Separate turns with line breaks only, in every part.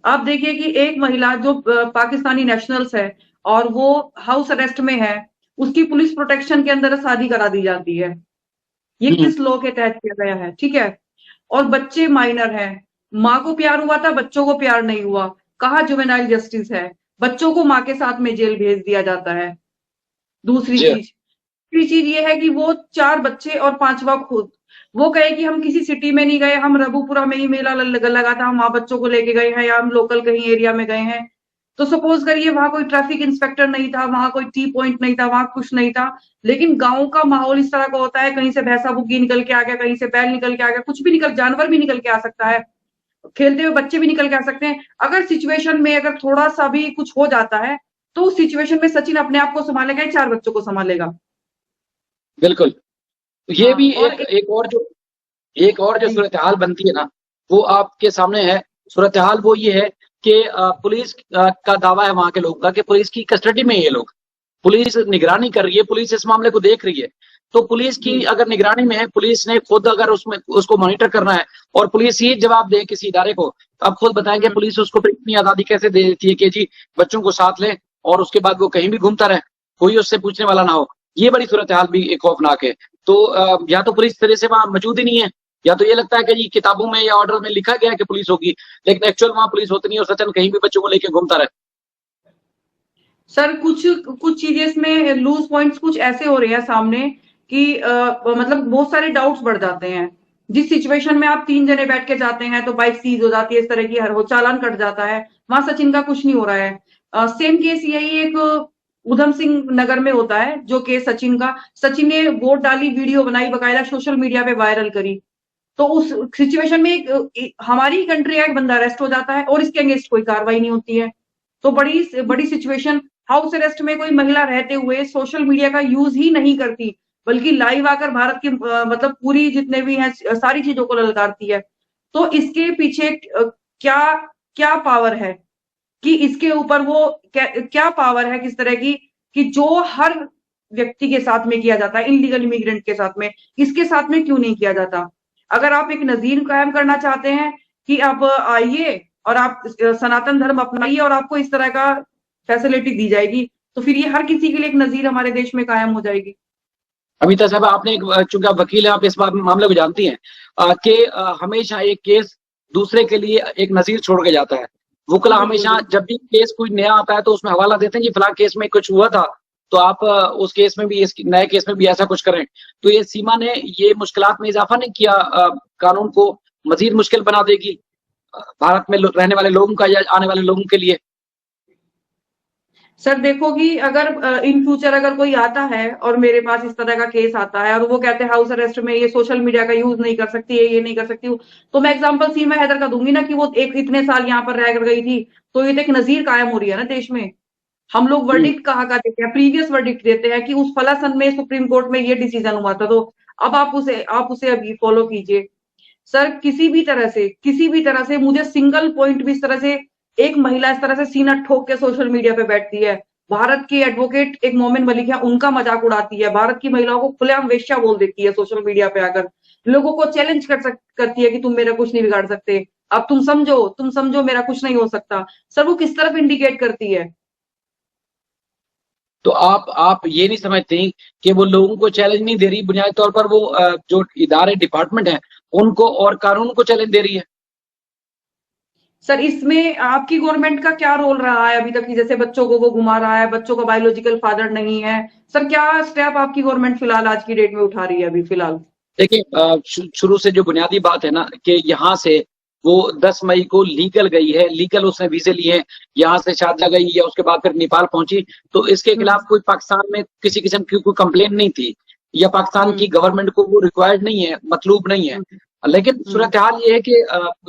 आप देखिए कि एक महिला जो पाकिस्तानी नेशनल्स है और वो हाउस अरेस्ट में है, उसकी पुलिस प्रोटेक्शन के अंदर शादी करा दी जाती है। ये
हम्म।
किस लॉ के तहत किया गया है? ठीक है। और बच्चे माइनर हैं, माँ को प्यार हुआ था, बच्चों को प्यार नहीं हुआ, कहाँ जुवेनाइल जस्टिस है? बच्चों को माँ के साथ में जेल भेज दिया जाता है। दूसरी
जी।
चीज तीसरी चीज ये है कि वो 4 बच्चे और 5वां खुद, वो कहे कि हम किसी सिटी में नहीं गए, हम रघुपुरा में ही मेला लगा था, हम वहां बच्चों को लेके गए हैं, या हम लोकल कहीं एरिया में गए हैं। तो सपोज करिए वहां कोई ट्रैफिक इंस्पेक्टर नहीं था, वहां कोई टी पॉइंट नहीं था, वहां कुछ नहीं था, लेकिन गाँव का माहौल इस तरह का होता है, कहीं से भैंसा बुग्गी निकल के आ गया, कहीं से बैल निकल के आ गया, कुछ भी निकल, जानवर भी निकल के आ सकता है, खेलते हुए बच्चे भी निकल के आ सकते हैं। अगर सिचुएशन में अगर थोड़ा सा भी कुछ हो जाता है, तो उस सिचुएशन में सचिन अपने आप को संभालेगा या 4 बच्चों को संभालेगा?
बिल्कुल। तो ये
हाँ,
भी
और
एक और जो
जी,
सूरत हाल बनती है ना, वो आपके सामने है। सूरत हाल वो ये है कि पुलिस का दावा है वहां के लोगों का कि पुलिस की कस्टडी में ये लोग, पुलिस निगरानी कर रही है, पुलिस इस मामले को देख रही है। तो पुलिस
जी।
की अगर निगरानी में है, पुलिस ने खुद अगर उसमें उसको मॉनिटर करना है और पुलिस ही जवाब दे किसी इदारे को, तो आप खुद बताएंगे
हुँ,
पुलिस उसको फिर इतनी आजादी कैसे दे देती है कि जी बच्चों को साथ लें और उसके बाद वो कहीं भी घूमता रहे, कोई उससे पूछने वाला ना हो। ये बड़ी सूरत हाल भी एक खौफनाक है। तो या तो पुलिस तरह से वहां मौजूद ही नहीं है, या तो ये लगता है कि जी किताबों में या ऑर्डर में लिखा गया है कि पुलिस होगी, लेकिन एक्चुअल वहां पुलिस होती नहीं है और सचिन कहीं भी बच्चों को लेकर घूमता रहे।
सर कुछ कुछ चीज़ें इसमें लूज़ पॉइंट्स कुछ ऐसे हो रहे हैं सामने कि मतलब बहुत सारे डाउट्स बढ़ जाते हैं। जिस सिचुएशन में आप 3 जने बैठ के जाते हैं, तो बाइक सीज़ हो जाती है, इस तरह की हर वो चालान कट जाता है, वहाँ सचिन का कुछ नहीं हो रहा है। सेम केस यही एक ऊधम सिंह नगर में होता है, जो केस सचिन का। सचिन ने वोट डाली, वीडियो बनाई, बकायदा सोशल मीडिया पे वायरल करी। तो उस सिचुएशन में हमारी कंट्री का एक बंदा अरेस्ट हो जाता है और इसके अगेंस्ट कोई कार्रवाई नहीं होती है। तो बड़ी बड़ी सिचुएशन, हाउस अरेस्ट में कोई महिला रहते हुए सोशल मीडिया का यूज ही नहीं करती, बल्कि लाइव आकर भारत की मतलब पूरी जितने भी हैं सारी चीजों को ललकारती है। तो इसके पीछे क्या क्या पावर है कि इसके ऊपर वो क्या पावर है किस तरह की, कि जो हर व्यक्ति के साथ में किया जाता है, इनलीगल इमिग्रेंट के साथ में, इसके साथ में क्यों नहीं किया जाता? अगर आप एक नजीर कायम करना चाहते हैं कि आप आइए और आप सनातन धर्म अपनाइए और आपको इस तरह का फैसिलिटी दी जाएगी, तो फिर ये हर किसी के लिए एक नजीर हमारे देश में कायम हो जाएगी।
अमिता साहब, आपने चूंकि आप वकील हैं, आप इस मामले को जानती हैं कि हमेशा एक केस दूसरे के लिए एक नजीर छोड़ के जाता है। वकीला
बिल्कुल
हमेशा
बिल्कुल।
जब भी केस कोई नया आता है तो उसमें हवाला देते हैं कि फिलहाल केस में कुछ हुआ था, तो आप उस केस में भी, इस नए केस में भी ऐसा कुछ करें। तो ये सीमा ने ये मुश्किलात में इजाफा नहीं किया, कानून को मजीद मुश्किल बना देगी भारत में रहने वाले लोगों का या आने वाले लोगों के लिए।
सर देखो कि अगर इन फ्यूचर अगर कोई आता है और मेरे पास इस तरह का केस आता है और वो कहते हैं हाउस अरेस्ट में ये सोशल मीडिया का यूज नहीं कर सकती है, ये नहीं कर सकती हूँ, तो मैं एग्जांपल सीमा हैदर का दूंगी ना कि वो एक इतने साल यहाँ पर रह कर गई थी, तो ये तो एक नजीर कायम हो रही है ना देश में। हम लोग
हम्म।
वर्डिक्ट कहाँ का देते हैं, प्रीवियस वर्डिक्ट देते हैं कि उस फला सन में सुप्रीम कोर्ट में ये डिसीजन हुआ था, तो अब आप उसे अभी फॉलो कीजिए। सर किसी भी तरह से मुझे सिंगल पॉइंट भी इस तरह से एक महिला इस तरह से सीना ठोक के सोशल मीडिया पे बैठती है, भारत की एडवोकेट एक मोमिन मलिक है, उनका मजाक उड़ाती है, भारत की महिलाओं को खुलेआम वेश्या बोल देती है सोशल मीडिया पे आकर, लोगों को चैलेंज करती है कि तुम मेरा कुछ नहीं बिगाड़ सकते, अब तुम समझो मेरा कुछ नहीं हो सकता। सर वो किस तरफ इंडिकेट करती है?
तो आप ये नहीं समझते कि वो लोगों को चैलेंज नहीं दे रही, बुनियादी तौर पर वो जो इदारे डिपार्टमेंट है उनको और कानून को चैलेंज दे रही है।
सर इसमें आपकी गवर्नमेंट का क्या रोल रहा है अभी तक, कि जैसे बच्चों को वो घुमा रहा है, बच्चों का बायोलॉजिकल फादर नहीं है? सर क्या स्टेप आपकी गवर्नमेंट फिलहाल आज की डेट में उठा रही है अभी फिलहाल?
देखिए, शुरू से जो बुनियादी बात है ना कि यहाँ से वो 10 मई को लीगल गई है, लीगल उसने वीजे लिए हैं, यहाँ से शारजा गई है, उसके बाद फिर नेपाल पहुंची, तो इसके
हम्म
खिलाफ कोई पाकिस्तान में किसी किस्म की कोई कंप्लेन नहीं थी, या पाकिस्तान
हम्म
की गवर्नमेंट को वो रिक्वायर्ड नहीं है, मतलूब नहीं है।
हम्म
लेकिन
हम्म
सूरत हाल ये है कि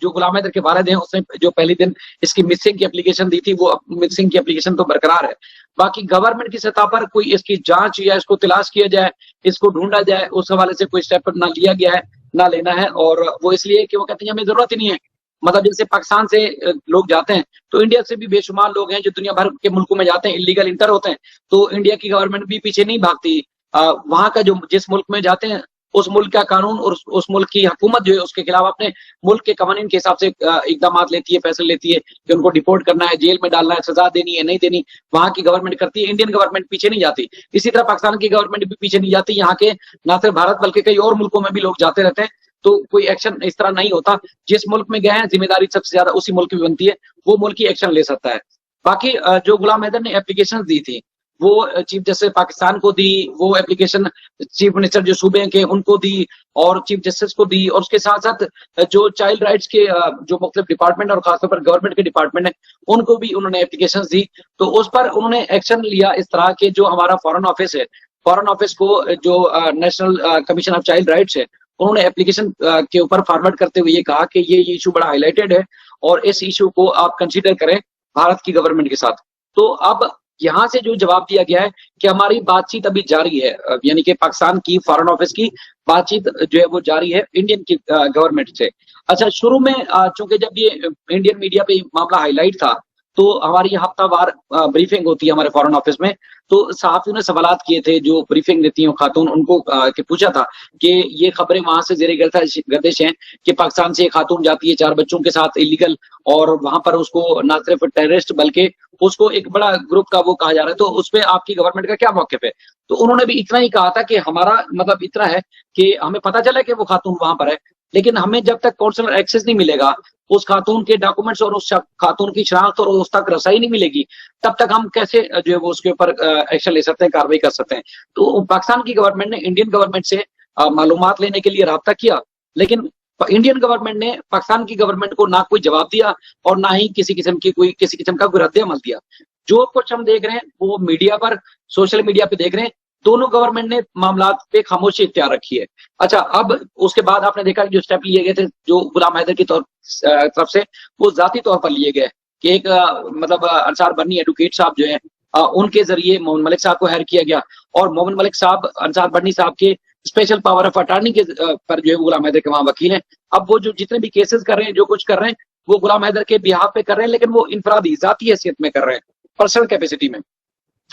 जो गुलाम हैदर के वालिद हैं उसने जो पहले दिन इसकी मिसिंग की एप्लीकेशन दी थी, वो मिसिंग की एप्लीकेशन तो बरकरार है। बाकी गवर्नमेंट की सतह पर कोई इसकी जांच या इसको तलाश किया जाए, इसको ढूंढा जाए, उस हवाले से कोई स्टेप ना लिया गया है, ना लेना है। और वो इसलिए कि वो कहते हैं हमें जरूरत ही नहीं है। मतलब जैसे पाकिस्तान से लोग जाते हैं, तो इंडिया से भी बेशुमार लोग हैं जो दुनिया भर के मुल्कों में जाते हैं, इलीगल इंटर होते हैं, तो इंडिया की गवर्नमेंट भी पीछे नहीं भागती। वहां का जो जिस मुल्क में जाते हैं उस मुल्क का कानून और उस मुल्क की हुकूमत जो है उसके खिलाफ अपने मुल्क के कवानीन के हिसाब से इकदाम लेती है, फैसले लेती है कि उनको डिपोर्ट करना है, जेल में डालना है, सजा देनी है, नहीं देनी, वहां की गवर्नमेंट करती है। इंडियन गवर्नमेंट पीछे नहीं जाती। इसी तरह पाकिस्तान की गवर्नमेंट भी पीछे नहीं जाती। यहाँ के ना सिर्फ भारत बल्कि कई और मुल्कों में भी लोग जाते रहते हैं, तो कोई एक्शन इस तरह नहीं होता। जिस मुल्क में गए हैं जिम्मेदारी सबसे ज्यादा उसी मुल्क की बनती है, वो मुल्क ही एक्शन ले सकता है। बाकी जो गुलाम हैदर ने एप्लीकेशन दी थी वो चीफ जस्टिस पाकिस्तान को दी, वो एप्लीकेशन चीफ मिनिस्टर जो सूबे के उनको दी और चीफ जस्टिस को दी, और उसके साथ साथ जो चाइल्ड राइट्स के जो मुख्तलिफ डिपार्टमेंट और खासतौर पर गवर्नमेंट के डिपार्टमेंट है उनको भी उन्होंने एप्लीकेशन दी। तो उस पर उन्होंने एक्शन लिया। इस तरह के जो हमारा फॉरेन ऑफिस है, फॉरेन ऑफिस को जो national commission of child rights है, उन्होंने एप्लीकेशन के ऊपर फॉरवर्ड करते हुए ये कहा कि ये इशू बड़ा हाईलाइटेड है और इस इशू को आप कंसीडर करें भारत की गवर्नमेंट के साथ। तो अब यहाँ से जो जवाब दिया गया है कि हमारी बातचीत अभी जारी है, यानी कि पाकिस्तान की फॉरेन ऑफिस की बातचीत जो है वो जारी है इंडियन की गवर्नमेंट से। अच्छा, शुरू में चूंकि जब ये इंडियन मीडिया पे मामला हाईलाइट था तो हमारी हफ्तावार ब्रीफिंग होती है हमारे फॉरेन ऑफिस में, तो सहाफियों ने सवालात किए थे, जो ब्रीफिंग देती हैं खातून, उनको पूछा था कि ये खबरें वहां से जेरे गर्दिश हैं कि पाकिस्तान से एक खातून जाती है 4 बच्चों के साथ इलीगल, और वहां पर उसको ना सिर्फ टेररिस्ट बल्कि उसको एक बड़ा ग्रुप का वो कहा जा रहा है, तो उस पर आपकी गवर्नमेंट का क्या मौक़िफ़ है? तो उन्होंने भी इतना ही कहा था कि हमारा मतलब इतना है कि हमें पता चला कि वो खातून वहां पर है, लेकिन हमें जब तक काउंसलर एक्सेस नहीं मिलेगा, उस खातून के डॉक्यूमेंट्स और उस खातून की शनाख्त और उस तक रसाई नहीं मिलेगी, तब तक हम कैसे जो है वो उसके ऊपर एक्शन ले सकते हैं, कार्रवाई कर सकते हैं। तो पाकिस्तान की गवर्नमेंट ने इंडियन गवर्नमेंट से मालूमात लेने के लिए राब्ता किया, लेकिन इंडियन गवर्नमेंट ने पाकिस्तान की गवर्नमेंट को ना कोई जवाब दिया और ना ही किसी किस्म का कोई रद्द अमल दिया। जो कुछ हम देख रहे हैं वो मीडिया पर, सोशल मीडिया पे देख रहे हैं, दोनों गवर्नमेंट ने मामलात पे खामोशी इख्तियार रखी है। अच्छा, अब उसके बाद आपने देखा जो स्टेप लिए गए थे जो गुलाम हैदर की तरफ से, वो जाती तौर पर लिए गए कि एक मतलब अंसार बर्नी एडवोकेट साहब जो है उनके जरिए मोहम्मद मलिक साहब को हायर किया गया, और मोहम्मद मलिक साहब अंसार बर्नी साहब के स्पेशल पावर ऑफ अटॉर्नी के पर जो है गुलाम हैदर के वहां वकील हैं। अब वो जो जितने भी केसेस कर रहे हैं, जो कुछ कर रहे हैं, वो गुलाम हैदर के बिहाफ पे कर रहे हैं, लेकिन वो इनफरादी जाती हैसियत में कर रहे हैं, पर्सनल कैपेसिटी में।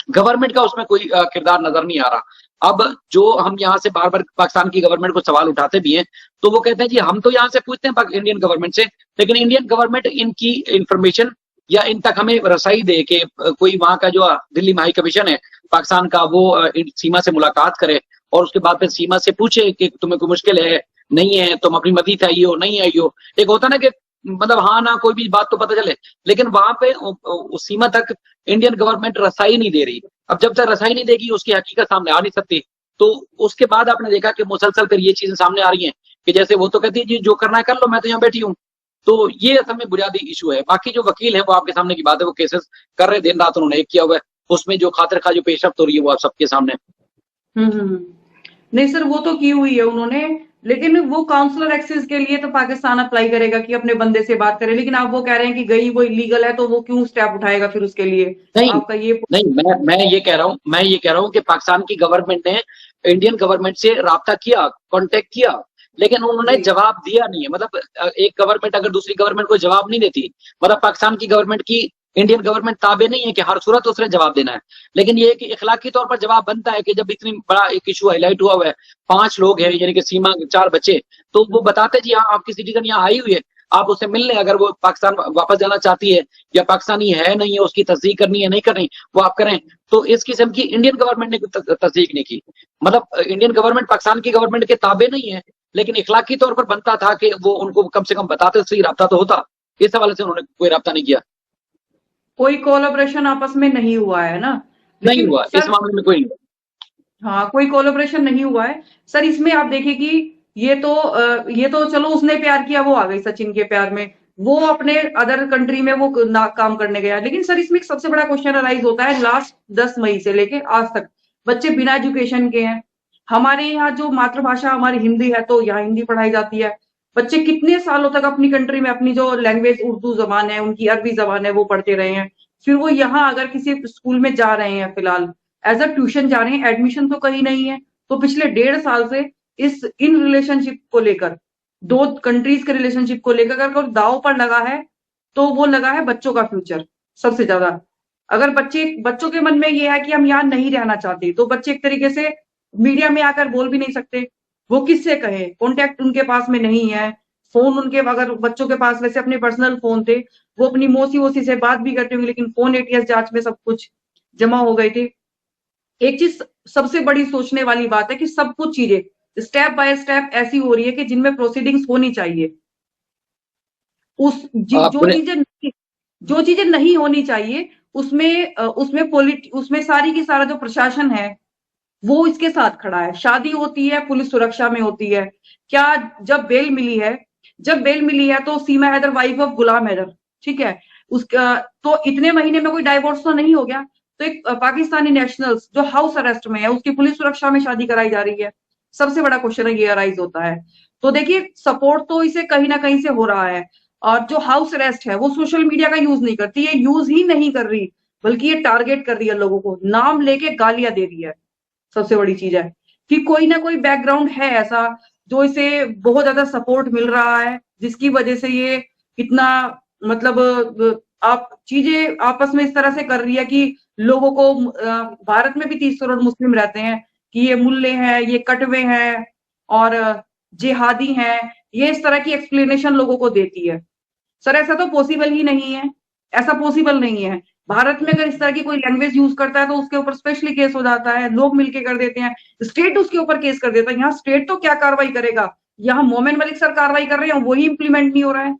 गवर्नमेंट का उसमें कोई किरदार नजर नहीं आ रहा। अब जो हम यहाँ से बार बार पाकिस्तान की गवर्नमेंट को सवाल उठाते भी हैं, तो वो कहते हैं जी हम तो यहाँ से पूछते हैं इंडियन गवर्नमेंट से, लेकिन इंडियन गवर्नमेंट इनकी इंफॉर्मेशन या इन तक हमें रसाई दे कि कोई वहां का जो दिल्ली में हाई कमीशन है पाकिस्तान का, वो सीमा से मुलाकात करे और उसके बाद फिर सीमा से पूछे कि तुम्हें कोई मुश्किल है, नहीं है, तुम अपनी मदद आई हो, नहीं आई हो। एक होता ना कि मतलब हाँ ना कोई भी बात तो पता चले, लेकिन वहां पे उस सीमा तक इंडियन गवर्नमेंट रसाई नहीं दे रही। अब जब तक रसाई नहीं देगी उसकी हकीकत सामने आ नहीं सकती। तो उसके बाद आपने देखा कि मुसलसल फिर ये चीजें सामने आ रही हैं कि जैसे वो तो कहती है जी जो करना है कर लो, मैं तो यहाँ बैठी हूँ। तो ये असल में बुनियादी इशू है। बाकी जो वकील है वो आपके सामने की बात है, वो केसेस कर रहे, दिन रात उन्होंने एक किया हुआ है, उसमें जो खातिर खा जो पेशरफ्त हो रही है वो आप सबके सामने।
नहीं सर, वो तो की हुई है उन्होंने, लेकिन वो काउंसलर एक्सेस के लिए तो पाकिस्तान अप्लाई करेगा कि अपने बंदे से बात करे, लेकिन आप वो कह रहे हैं कि गई वो इलीगल है, तो वो क्यों स्टेप उठाएगा फिर उसके लिए?
नहीं
आपका ये
नहीं, मैं ये कह रहा हूँ कि पाकिस्तान की गवर्नमेंट ने इंडियन गवर्नमेंट से राब्ता किया, कांटेक्ट किया, लेकिन उन्होंने जवाब दिया नहीं है। मतलब एक गवर्नमेंट अगर दूसरी गवर्नमेंट को जवाब नहीं देती, मतलब पाकिस्तान की गवर्नमेंट की इंडियन गवर्नमेंट ताबे नहीं है कि हर सूरत उसने जवाब देना है, लेकिन ये कि इखलाकी तौर पर जवाब बनता है कि जब इतनी बड़ा एक इशू हाईलाइट हुआ है, 5 लोग हैं यानी कि सीमा 4 बच्चे, तो वो बताते जी हाँ आपकी सिटीजन यहाँ आई हुई है, आप उससे मिल लें, अगर वो पाकिस्तान वापस जाना चाहती है या पाकिस्तानी है नहीं है, उसकी तस्दीक करनी है नहीं करनी, वो आप करें। तो इस किस्म की इंडियन गवर्नमेंट ने तस्दीक नहीं की। मतलब इंडियन गवर्नमेंट पाकिस्तान की गवर्नमेंट के ताबे नहीं है, लेकिन इखलाकी तौर पर बनता था कि वो उनको कम से कम बताते, उससे राब्ता तो होता। इस हवाले से उन्होंने कोई राब्ता नहीं किया,
कोई कोलैबोरेशन आपस में नहीं हुआ है ना?
नहीं
लेकिन
हुआ इस
सर,
मामले में कोई।
हाँ, कोई कोलैबोरेशन नहीं हुआ है सर। इसमें आप देखिए कि ये तो चलो उसने प्यार किया, वो आ गई सचिन के प्यार में, वो अपने अदर कंट्री में वो काम करने गया। लेकिन सर इसमें एक सबसे बड़ा क्वेश्चन अराइज होता है, लास्ट 10 मई से लेके आज तक बच्चे बिना एजुकेशन के हैं। हमारे यहाँ जो मातृभाषा हमारी हिंदी है, तो यहाँ हिंदी पढ़ाई जाती है। बच्चे कितने सालों तक अपनी कंट्री में अपनी जो लैंग्वेज उर्दू जबान है, उनकी अरबी जबान है, वो पढ़ते रहे हैं। फिर वो यहाँ अगर किसी स्कूल में जा रहे हैं, फिलहाल एज अ ट्यूशन जा रहे हैं, एडमिशन तो कहीं नहीं है। तो पिछले 1.5 साल से इन रिलेशनशिप को लेकर, 2 कंट्रीज के रिलेशनशिप को लेकर अगर कोई दाव पर लगा है, तो वो लगा है बच्चों का फ्यूचर सबसे ज्यादा। अगर बच्चों के मन में ये है कि हम यहाँ नहीं रहना चाहते, तो बच्चे एक तरीके से मीडिया में आकर बोल भी नहीं सकते। वो किससे कहे, कॉन्टेक्ट उनके पास में नहीं है, फोन उनके, अगर बच्चों के पास वैसे अपने पर्सनल फोन थे, वो अपनी मौसी वोसी से बात भी करते होंगे, लेकिन फोन एटीएस जांच में सब कुछ जमा हो गए थे। एक चीज सबसे बड़ी सोचने वाली बात है कि सब कुछ चीजें स्टेप बाय स्टेप ऐसी हो रही है कि जिनमें प्रोसीडिंग्स होनी चाहिए, उस
आपने
जो चीजें नहीं होनी चाहिए उसमें सारी की सारा जो प्रशासन है वो इसके साथ खड़ा है। शादी होती है, पुलिस सुरक्षा में होती है। क्या जब बेल मिली है तो सीमा हैदर वाइफ ऑफ गुलाम हैदर, ठीक है, उसका तो इतने महीने में कोई डाइवोर्स तो नहीं हो गया। तो एक पाकिस्तानी नेशनल्स जो हाउस अरेस्ट में है उसकी पुलिस सुरक्षा में शादी कराई जा रही है। सबसे बड़ा क्वेश्चन ये अराइज होता है। तो देखिए सपोर्ट तो इसे कहीं ना कहीं से हो रहा है, और जो हाउस अरेस्ट है वो सोशल मीडिया का यूज नहीं करती, ये यूज ही नहीं कर रही, बल्कि ये टारगेट कर रही है लोगों को, नाम लेके गालियां दे रही है। सबसे बड़ी चीज है कि कोई ना कोई बैकग्राउंड है ऐसा जो इसे बहुत ज्यादा सपोर्ट मिल रहा है, जिसकी वजह से ये इतना, मतलब आप चीजें आपस में इस तरह से कर रही है कि लोगों को, भारत में भी 30 करोड़ मुस्लिम रहते हैं, कि ये मुल्ले हैं, ये कटवे हैं और जिहादी हैं, ये इस तरह की एक्सप्लेनेशन लोगों को देती है। सर ऐसा तो पॉसिबल ही नहीं है, ऐसा पॉसिबल नहीं है। भारत में अगर इस तरह की कोई लैंग्वेज यूज करता है तो उसके ऊपर स्पेशली केस हो जाता है, लोग मिलके कर देते हैं, स्टेट उसके ऊपर केस कर देता है। यहाँ स्टेट तो क्या कार्रवाई करेगा, यहाँ मोमेन मलिक सर कार्रवाई कर रहे हैं, वही इंप्लीमेंट नहीं हो रहा है।